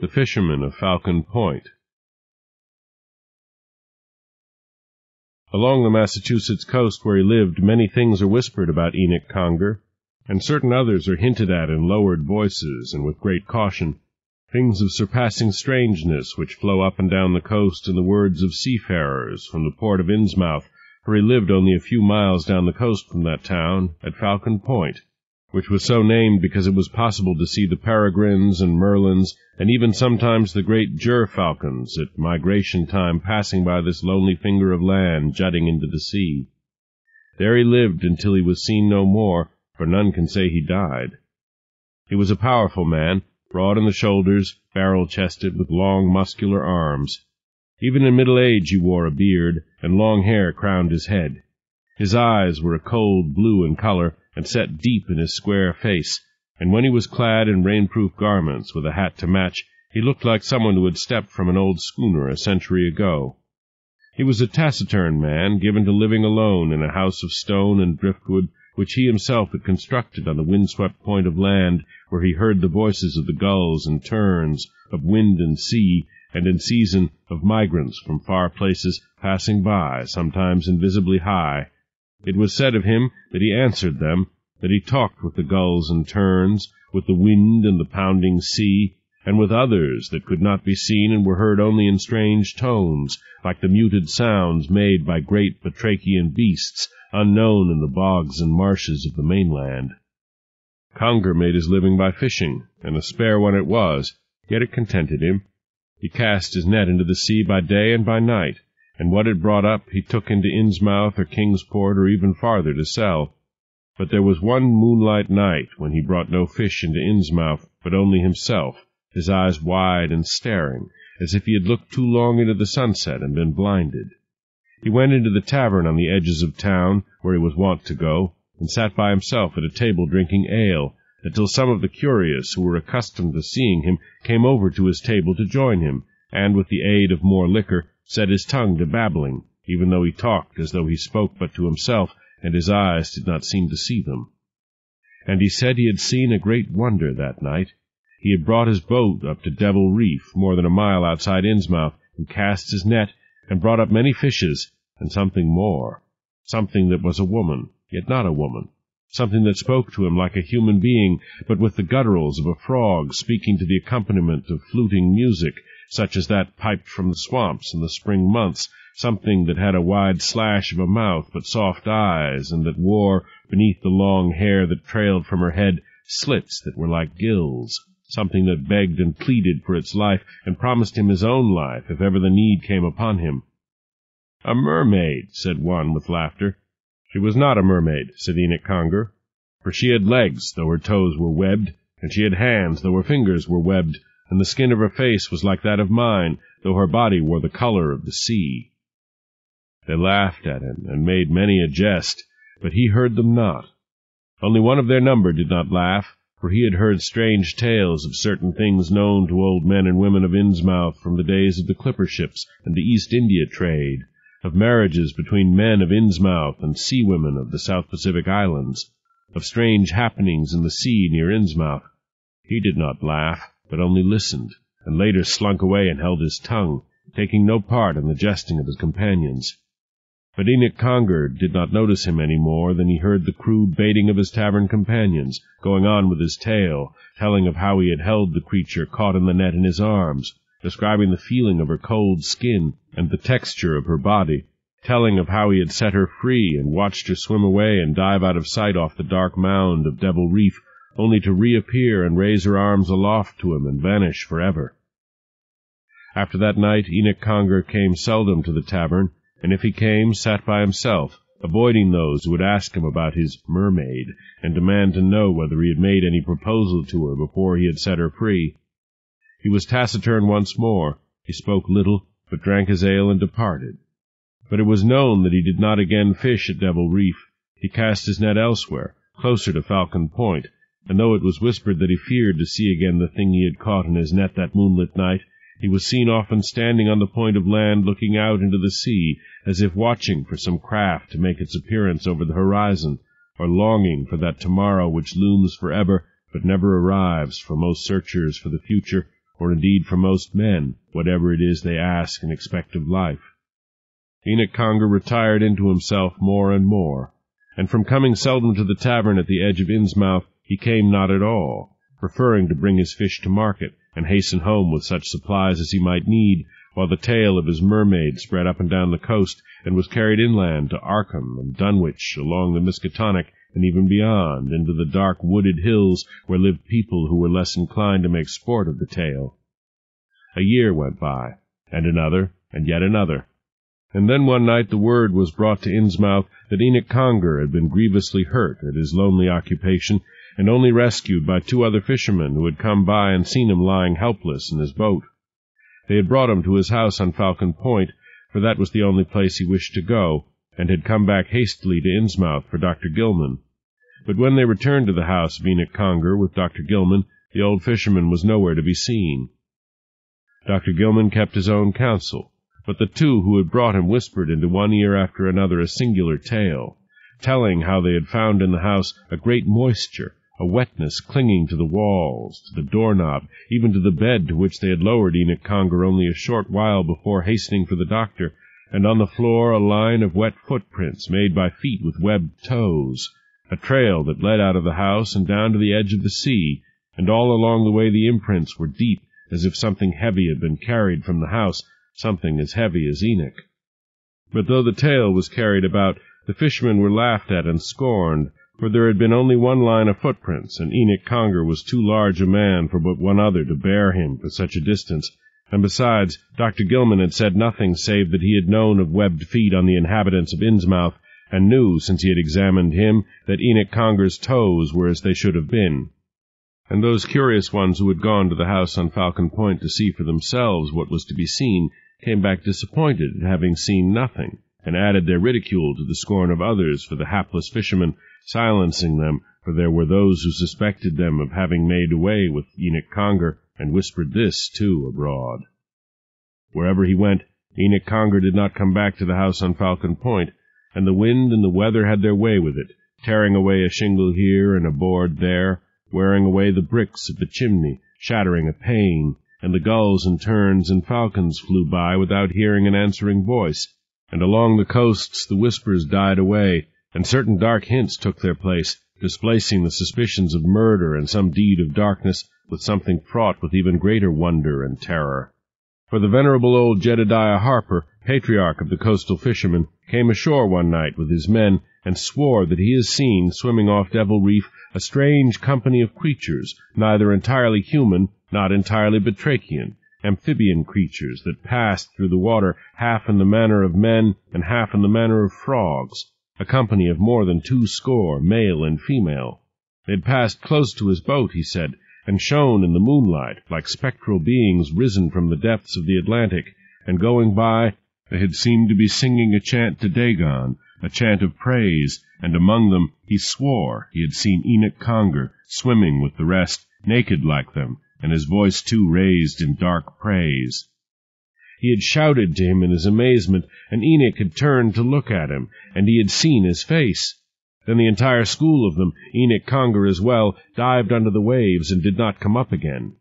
The Fisherman of Falcon Point. Along the Massachusetts coast where he lived, many things are whispered about Enoch Conger, and certain others are hinted at in lowered voices and with great caution, things of surpassing strangeness which flow up and down the coast in the words of seafarers from the port of Innsmouth, for he lived only a few miles down the coast from that town, at Falcon Point, which was so named because it was possible to see the peregrines and merlins, and even sometimes the great gerfalcons at migration time passing by this lonely finger of land jutting into the sea. There he lived until he was seen no more, for none can say he died. He was a powerful man, broad in the shoulders, barrel-chested, with long muscular arms. Even in middle age he wore a beard, and long hair crowned his head. His eyes were a cold blue in color, and set deep in his square face, and when he was clad in rain-proof garments with a hat to match, he looked like someone who had stepped from an old schooner a century ago. He was a taciturn man, given to living alone in a house of stone and driftwood, which he himself had constructed on the wind-swept point of land, where he heard the voices of the gulls and terns, of wind and sea, and in season of migrants from far places passing by, sometimes invisibly high. It was said of him that he answered them, that he talked with the gulls and terns, with the wind and the pounding sea, and with others that could not be seen and were heard only in strange tones, like the muted sounds made by great batrachian beasts, unknown in the bogs and marshes of the mainland. Conger made his living by fishing, and a spare one it was, yet it contented him. He cast his net into the sea by day and by night, and what it brought up he took into Innsmouth or Kingsport or even farther to sell. But there was one moonlight night when he brought no fish into Innsmouth, but only himself, his eyes wide and staring, as if he had looked too long into the sunset and been blinded. He went into the tavern on the edges of town, where he was wont to go, and sat by himself at a table drinking ale, until some of the curious who were accustomed to seeing him came over to his table to join him, and with the aid of more liquor set his tongue to babbling, even though he talked as though he spoke but to himself, and his eyes did not seem to see them. And he said he had seen a great wonder that night. He had brought his boat up to Devil Reef, more than a mile outside Innsmouth, and cast his net, and brought up many fishes, and something more, something that was a woman, yet not a woman, something that spoke to him like a human being, but with the gutturals of a frog, speaking to the accompaniment of fluting music, such as that piped from the swamps in the spring months, something that had a wide slash of a mouth but soft eyes, and that wore, beneath the long hair that trailed from her head, slits that were like gills, something that begged and pleaded for its life, and promised him his own life if ever the need came upon him. "A mermaid," said one with laughter. "She was not a mermaid," said Enoch Conger, "for she had legs, though her toes were webbed, and she had hands, though her fingers were webbed, and the skin of her face was like that of mine, though her body wore the color of the sea." They laughed at him, and made many a jest, but he heard them not. Only one of their number did not laugh, for he had heard strange tales of certain things known to old men and women of Innsmouth from the days of the clipper ships and the East India trade, of marriages between men of Innsmouth and sea women of the South Pacific Islands, of strange happenings in the sea near Innsmouth. He did not laugh, but only listened, and later slunk away and held his tongue, taking no part in the jesting of his companions. But Enoch Conger did not notice him any more than he heard the crude baiting of his tavern companions, going on with his tale, telling of how he had held the creature caught in the net in his arms, describing the feeling of her cold skin and the texture of her body, telling of how he had set her free and watched her swim away and dive out of sight off the dark mound of Devil Reef, only to reappear and raise her arms aloft to him and vanish forever. After that night Enoch Conger came seldom to the tavern, and if he came, sat by himself, avoiding those who would ask him about his mermaid, and demand to know whether he had made any proposal to her before he had set her free. He was taciturn once more. He spoke little, but drank his ale and departed. But it was known that he did not again fish at Devil Reef. He cast his net elsewhere, closer to Falcon Point, and though it was whispered that he feared to see again the thing he had caught in his net that moonlit night, he was seen often standing on the point of land looking out into the sea, as if watching for some craft to make its appearance over the horizon, or longing for that tomorrow which looms forever but never arrives for most searchers for the future, or indeed for most men, whatever it is they ask and expect of life. Enoch Conger retired into himself more and more, and from coming seldom to the tavern at the edge of Innsmouth, he came not at all, preferring to bring his fish to market, and hasten home with such supplies as he might need, while the tale of his mermaid spread up and down the coast, and was carried inland to Arkham and Dunwich, along the Miskatonic, and even beyond, into the dark wooded hills where lived people who were less inclined to make sport of the tale. A year went by, and another, and yet another, and then one night the word was brought to Innsmouth that Enoch Conger had been grievously hurt at his lonely occupation, and only rescued by 2 other fishermen who had come by and seen him lying helpless in his boat. They had brought him to his house on Falcon Point, for that was the only place he wished to go, and had come back hastily to Innsmouth for Dr. Gilman. But when they returned to the house of Enoch Conger with Dr. Gilman, the old fisherman was nowhere to be seen. Dr. Gilman kept his own counsel, but the 2 who had brought him whispered into one ear after another a singular tale, telling how they had found in the house a great moisture, a wetness clinging to the walls, to the doorknob, even to the bed to which they had lowered Enoch Conger only a short while before hastening for the doctor, and on the floor a line of wet footprints made by feet with webbed toes, a trail that led out of the house and down to the edge of the sea, and all along the way the imprints were deep, as if something heavy had been carried from the house, something as heavy as Enoch. But though the tale was carried about, the fishermen were laughed at and scorned, for there had been only one line of footprints, and Enoch Conger was too large a man for but one other to bear him for such a distance, and besides, Dr. Gilman had said nothing save that he had known of webbed feet on the inhabitants of Innsmouth, and knew, since he had examined him, that Enoch Conger's toes were as they should have been. And those curious ones who had gone to the house on Falcon Point to see for themselves what was to be seen came back disappointed at having seen nothing, and added their ridicule to the scorn of others for the hapless fishermen, silencing them, for there were those who suspected them of having made away with Enoch Conger, and whispered this, too, abroad. Wherever he went, Enoch Conger did not come back to the house on Falcon Point, and the wind and the weather had their way with it, tearing away a shingle here and a board there, wearing away the bricks of the chimney, shattering a pane, and the gulls and terns and falcons flew by without hearing an answering voice, and along the coasts the whispers died away, and certain dark hints took their place, displacing the suspicions of murder and some deed of darkness with something fraught with even greater wonder and terror. For the venerable old Jedediah Harper, patriarch of the coastal fishermen, came ashore one night with his men, and swore that he has seen, swimming off Devil Reef, a strange company of creatures, neither entirely human, not entirely batrachian, amphibian creatures that passed through the water half in the manner of men and half in the manner of frogs, a company of more than 200, male and female. They had passed close to his boat, he said, and shone in the moonlight like spectral beings risen from the depths of the Atlantic, and going by they had seemed to be singing a chant to Dagon, a chant of praise, and among them he swore he had seen Enoch Conger swimming with the rest, naked like them, and his voice too raised in dark praise. He had shouted to him in his amazement, and Enoch had turned to look at him, and he had seen his face. Then the entire school of them, Enoch Conger as well, dived under the waves and did not come up again.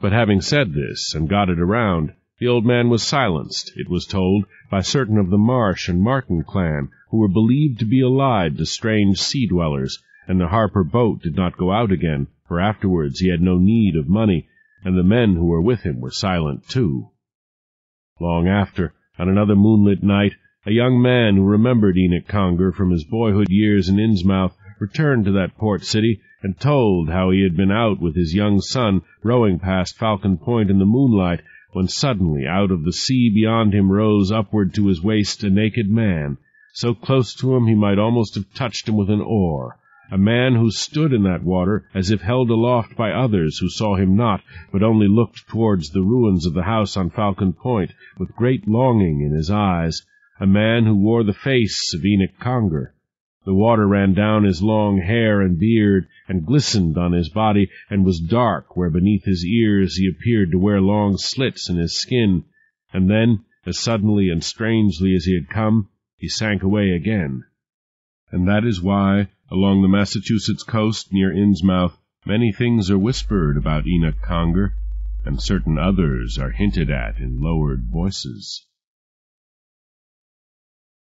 But having said this, and got it around, the old man was silenced, it was told, by certain of the Marsh and Martin clan, who were believed to be allied to strange sea-dwellers, and the Harper boat did not go out again, for afterwards he had no need of money, and the men who were with him were silent too. Long after, on another moonlit night, a young man who remembered Enoch Conger from his boyhood years in Innsmouth returned to that port city and told how he had been out with his young son rowing past Falcon Point in the moonlight, when suddenly out of the sea beyond him rose upward to his waist a naked man, so close to him he might almost have touched him with an oar, a man who stood in that water as if held aloft by others who saw him not, but only looked towards the ruins of the house on Falcon Point, with great longing in his eyes, a man who wore the face of Enoch Conger. The water ran down his long hair and beard, and glistened on his body, and was dark where beneath his ears he appeared to wear long slits in his skin, and then, as suddenly and strangely as he had come, he sank away again. And that is why, along the Massachusetts coast near Innsmouth, many things are whispered about Enoch Conger, and certain others are hinted at in lowered voices.